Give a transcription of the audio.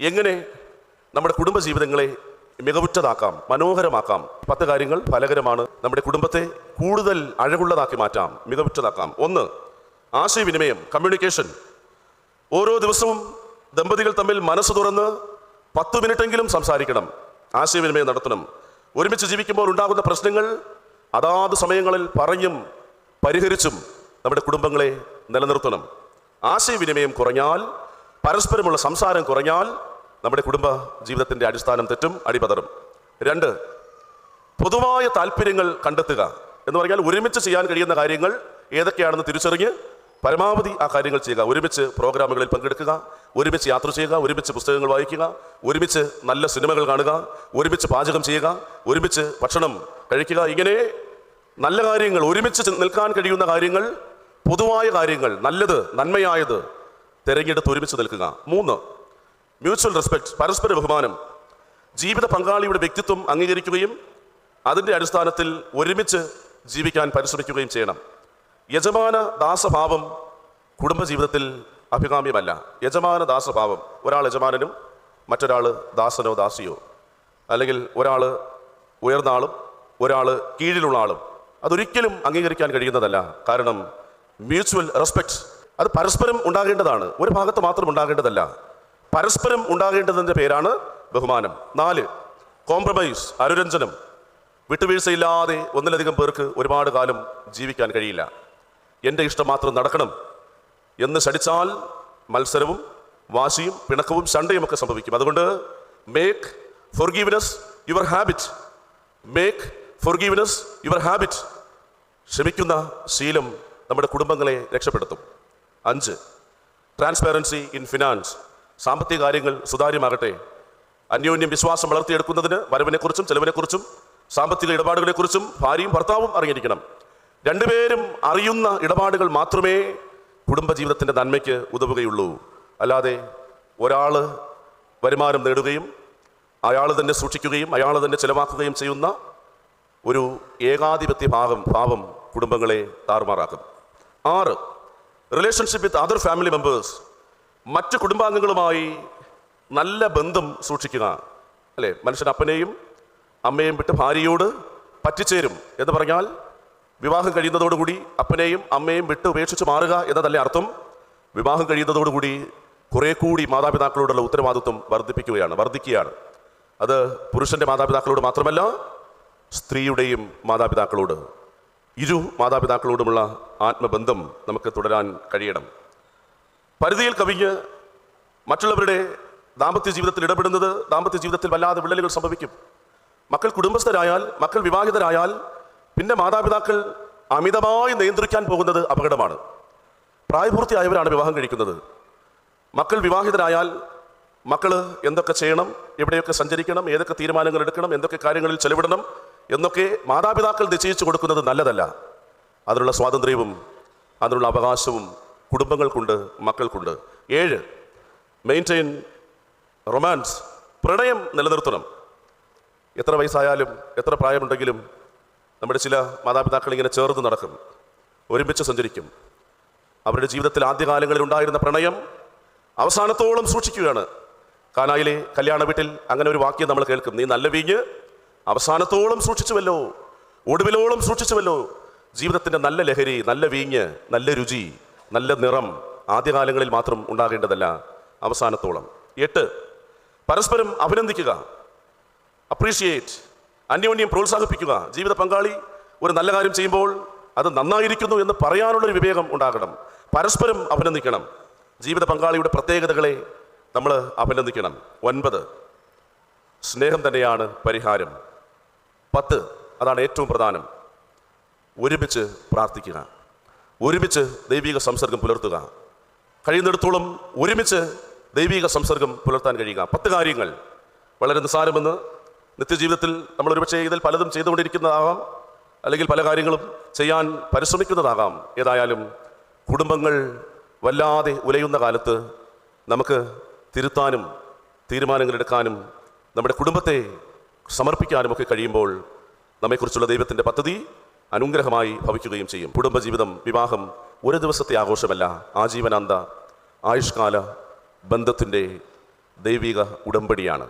എങ്ങനെ നമ്മുടെ കുടുംബജീവിതങ്ങളെ മികവുറ്റതാക്കാം, മനോഹരമാക്കാം? 10 കാര്യങ്ങൾ ഫലകരമാണ്. നമ്മുടെ കുടുംബത്തെ കൂടുതൽ അഴകുള്ളതാക്കി മാറ്റാം, മികവുറ്റതാക്കാം. 1, ആശയവിനിമയം, കമ്മ്യൂണിക്കേഷൻ. ഓരോ ദിവസവും ദമ്പതികൾ തമ്മിൽ മനസ്സ് തുറന്ന് 10 മിനിറ്റെങ്കിലും സംസാരിക്കണം, ആശയവിനിമയം നടത്തണം. ഒരുമിച്ച് ജീവിക്കുമ്പോൾ ഉണ്ടാകുന്ന പ്രശ്നങ്ങൾ അതാത് സമയങ്ങളിൽ പറഞ്ഞും പരിഹരിച്ചും നമ്മുടെ കുടുംബങ്ങളെ നിലനിർത്തണം. ആശയവിനിമയം കുറഞ്ഞാൽ, പരസ്പരമുള്ള സംസാരം കുറഞ്ഞാൽ നമ്മുടെ കുടുംബ ജീവിതത്തിൻ്റെ അടിസ്ഥാനം തെറ്റും, അടിപതറും. 2, പൊതുവായ താല്പര്യങ്ങൾ കണ്ടെത്തുക എന്ന് പറഞ്ഞാൽ ഒരുമിച്ച് ചെയ്യാൻ കഴിയുന്ന കാര്യങ്ങൾ ഏതൊക്കെയാണെന്ന് തിരിച്ചറിഞ്ഞ് പരമാവധി ആ കാര്യങ്ങൾ ചെയ്യുക. ഒരുമിച്ച് പ്രോഗ്രാമുകളിൽ പങ്കെടുക്കുക, ഒരുമിച്ച് യാത്ര ചെയ്യുക, ഒരുമിച്ച് പുസ്തകങ്ങൾ വായിക്കുക, ഒരുമിച്ച് നല്ല സിനിമകൾ കാണുക, ഒരുമിച്ച് പാചകം ചെയ്യുക, ഒരുമിച്ച് ഭക്ഷണം കഴിക്കുക. ഇങ്ങനെ നല്ല കാര്യങ്ങൾ, ഒരുമിച്ച് നിൽക്കാൻ കഴിയുന്ന കാര്യങ്ങൾ, പൊതുവായ കാര്യങ്ങൾ, നല്ലത്, നന്മയായത് തിരഞ്ഞെടുത്ത് ഒരുമിച്ച് നിൽക്കുക. 3, മ്യൂച്വൽ റെസ്പെക്ട്, പരസ്പര ബഹുമാനം. ജീവിത പങ്കാളിയുടെ വ്യക്തിത്വം അംഗീകരിക്കുകയും അതിൻ്റെ അടിസ്ഥാനത്തിൽ ഒരുമിച്ച് ജീവിക്കാൻ പരിശ്രമിക്കുകയും ചെയ്യണം. യജമാന ദാസഭാവം കുടുംബജീവിതത്തിൽ അഭികാമ്യമല്ല. യജമാന ദാസഭാവം, ഒരാൾ യജമാനനും മറ്റൊരാൾ ദാസനോ ദാസിയോ, അല്ലെങ്കിൽ ഒരാൾ ഉയർന്ന ആളും ഒരാൾ കീഴിലുള്ള ആളും, അതൊരിക്കലും അംഗീകരിക്കാൻ കഴിയുന്നതല്ല. കാരണം മ്യൂച്വൽ റെസ്പെക്ട് അത് പരസ്പരം ഉണ്ടാകേണ്ടതാണ്, ഒരു ഭാഗത്ത് മാത്രം ഉണ്ടാകേണ്ടതല്ല, പരസ്പരം ഉണ്ടാകേണ്ടതിൻ്റെ പേരാണ് ബഹുമാനം. 4, കോംപ്രമൈസ്, അനുരഞ്ജനം. വിട്ടുവീഴ്ചയില്ലാതെ ഒന്നിലധികം പേർക്ക് ഒരുപാട് കാലം ജീവിക്കാൻ കഴിയില്ല. എൻ്റെ ഇഷ്ടം മാത്രം നടക്കണം എന്ന് ശഠിച്ചാൽ മത്സരവും വാശിയും പിണക്കവും ശണ്ടയുമൊക്കെ സംഭവിക്കും. അതുകൊണ്ട് make forgiveness your habit, make forgiveness your habit. ക്ഷമിക്കുന്ന ശീലം നമ്മുടെ കുടുംബങ്ങളെ രക്ഷപ്പെടുത്തും. 5, ട്രാൻസ്പെറൻസി ഇൻ ഫിനാൻസ്. സാമ്പത്തിക കാര്യങ്ങൾ സുതാര്യമാകട്ടെ. അന്യോന്യം വിശ്വാസം വളർത്തിയെടുക്കുന്നതിന് വരവിനെക്കുറിച്ചും ചെലവിനെക്കുറിച്ചും സാമ്പത്തിക ഇടപാടുകളെക്കുറിച്ചും ഭാര്യയും ഭർത്താവും അറിഞ്ഞിരിക്കണം. രണ്ടുപേരും അറിയുന്ന ഇടപാടുകൾ മാത്രമേ കുടുംബജീവിതത്തിൻ്റെ നന്മയ്ക്ക് ഉതവുകയുള്ളൂ. അല്ലാതെ ഒരാൾ വരുമാനം നേടുകയും അയാൾ തന്നെ സൂക്ഷിക്കുകയും അയാൾ തന്നെ ചെലവാക്കുകയും ചെയ്യുന്ന ഒരു ഏകാധിപത്യ ഭാവം കുടുംബങ്ങളെ താറുമാറാക്കും. 6, relationship with other family members. മറ്റ് കുടുംബാംഗങ്ങളുമായി നല്ല ബന്ധം സൂക്ഷിക്കുക. അല്ലേ, മനുഷ്യൻ അപ്പനെയും അമ്മയും വിട്ട് ഭാര്യയോട് പറ്റിച്ചേരും എന്ന് പറഞ്ഞാൽ വിവാഹം കഴിയുന്നതോടുകൂടി അപ്പനെയും അമ്മയും വിട്ട് ഉപേക്ഷിച്ച് മാറുക എന്നതല്ലേ അർത്ഥം. വിവാഹം കഴിയുന്നതോടുകൂടി കുറെ കൂടി മാതാപിതാക്കളോടുള്ള ഉത്തരവാദിത്വം വർദ്ധിക്കുകയാണ്. അത് പുരുഷൻ്റെ മാതാപിതാക്കളോട് മാത്രമല്ല, സ്ത്രീയുടെയും മാതാപിതാക്കളോട്, ഇരു മാതാപിതാക്കളോടുമുള്ള ആത്മബന്ധം നമുക്ക് തുടരാൻ കഴിയണം. പരിധിയിൽ കവിഞ്ഞ് മറ്റുള്ളവരുടെ ദാമ്പത്യ ജീവിതത്തിൽ ഇടപെടുന്നത് ദാമ്പത്യ ജീവിതത്തിൽ വല്ലാതെ വിള്ളലുകൾ സംഭവിക്കും. മക്കൾ കുടുംബസ്ഥരായാൽ, മക്കൾ വിവാഹിതരായാൽ പിന്നെ മാതാപിതാക്കൾ അമിതമായി നിയന്ത്രിക്കാൻ പോകുന്നത് അപകടമാണ്. പ്രായപൂർത്തിയായവരാണ് വിവാഹം കഴിക്കുന്നത്. മക്കൾ വിവാഹിതരായാൽ മക്കൾ എന്തൊക്കെ ചെയ്യണം, എവിടെയൊക്കെ സഞ്ചരിക്കണം, ഏതൊക്കെ തീരുമാനങ്ങൾ എടുക്കണം, എന്തൊക്കെ കാര്യങ്ങളിൽ ചെലവിടണം എന്നൊക്കെ മാതാപിതാക്കൾ നിശ്ചയിച്ചു കൊടുക്കുന്നത് നല്ലതല്ല. അതിനുള്ള സ്വാതന്ത്ര്യവും അതിനുള്ള അവകാശവും കുടുംബങ്ങൾക്കുണ്ട്, മക്കൾക്കുണ്ട്. 7, മെയിൻറ്റെയിൻ റൊമാൻസ്. പ്രണയം നിലനിർത്തണം. എത്ര വയസ്സായാലും എത്ര പ്രായമുണ്ടെങ്കിലും നമ്മുടെ ചില മാതാപിതാക്കൾ ഇങ്ങനെ ചേർന്ന് നടക്കും, ഒരുമിച്ച് സഞ്ചരിക്കും. അവരുടെ ജീവിതത്തിൽ ആദ്യകാലങ്ങളിൽ ഉണ്ടായിരുന്ന പ്രണയം അവസാനത്തോളം സൂക്ഷിക്കുകയാണ്. കാനായിലെ കല്യാണ വീട്ടിൽ അങ്ങനെ ഒരു വാക്യം നമ്മൾ കേൾക്കും: നീ നല്ല വീഞ്ഞ് അവസാനത്തോളം സൂക്ഷിച്ചുവല്ലോ, ഒടുവിലോളം സൂക്ഷിച്ചുവല്ലോ. ജീവിതത്തിൻ്റെ നല്ല ലഹരി, നല്ല വീഞ്ഞ്, നല്ല രുചി, നല്ല നിറം ആദ്യകാലങ്ങളിൽ മാത്രം ഉണ്ടാകേണ്ടതല്ല, അവസാനത്തോളം. 8, പരസ്പരം അഭിനന്ദിക്കുക, അപ്രീഷിയേറ്റ്, അന്യോന്യം പ്രോത്സാഹിപ്പിക്കുക. ജീവിത പങ്കാളി ഒരു നല്ല കാര്യം ചെയ്യുമ്പോൾ അത് നന്നായിരിക്കുന്നു എന്ന് പറയാനുള്ളൊരു വിവേകം ഉണ്ടാകണം. പരസ്പരം അഭിനന്ദിക്കണം. ജീവിത പങ്കാളിയുടെ പ്രത്യേകതകളെ നമ്മൾ അഭിനന്ദിക്കണം. 9, സ്നേഹം തന്നെയാണ് പരിഹാരം. 10, അതാണ് ഏറ്റവും പ്രധാനം, ഒരുമിച്ച് പ്രാർത്ഥിക്കുക, ഒരുമിച്ച് ദൈവിക സംസർഗം പുലർത്തുക. കഴിയുന്നിടത്തോളം ഒരുമിച്ച് ദൈവിക സംസർഗം പുലർത്താൻ കഴിയുക. 10 കാര്യങ്ങൾ വളരെ നിസ്സാരമെന്ന് നിത്യജീവിതത്തിൽ നമ്മൾ ഒരുപക്ഷെ ഇതിൽ പലതും ചെയ്തുകൊണ്ടിരിക്കുന്നതാകാം, അല്ലെങ്കിൽ പല കാര്യങ്ങളും ചെയ്യാൻ പരിശ്രമിക്കുന്നതാകാം. ഏതായാലും കുടുംബങ്ങൾ വല്ലാതെ ഉലയുന്ന കാലത്ത് നമുക്ക് തിരുത്താനും തീരുമാനങ്ങൾ എടുക്കാനും നമ്മുടെ കുടുംബത്തെ സമർപ്പിക്കാനുമൊക്കെ കഴിയുമ്പോൾ നമ്മെക്കുറിച്ചുള്ള ദൈവത്തിൻ്റെ പദ്ധതി അനുഗ്രഹമായി ഭവിക്കുകയും ചെയ്യും. കുടുംബജീവിതം, വിവാഹം ഒരു ദിവസത്തെ ആഘോഷമല്ല, ആജീവനാന്ത ആയുഷ്കാല ബന്ധത്തിൻ്റെ ദൈവിക ഉടമ്പടിയാണ്.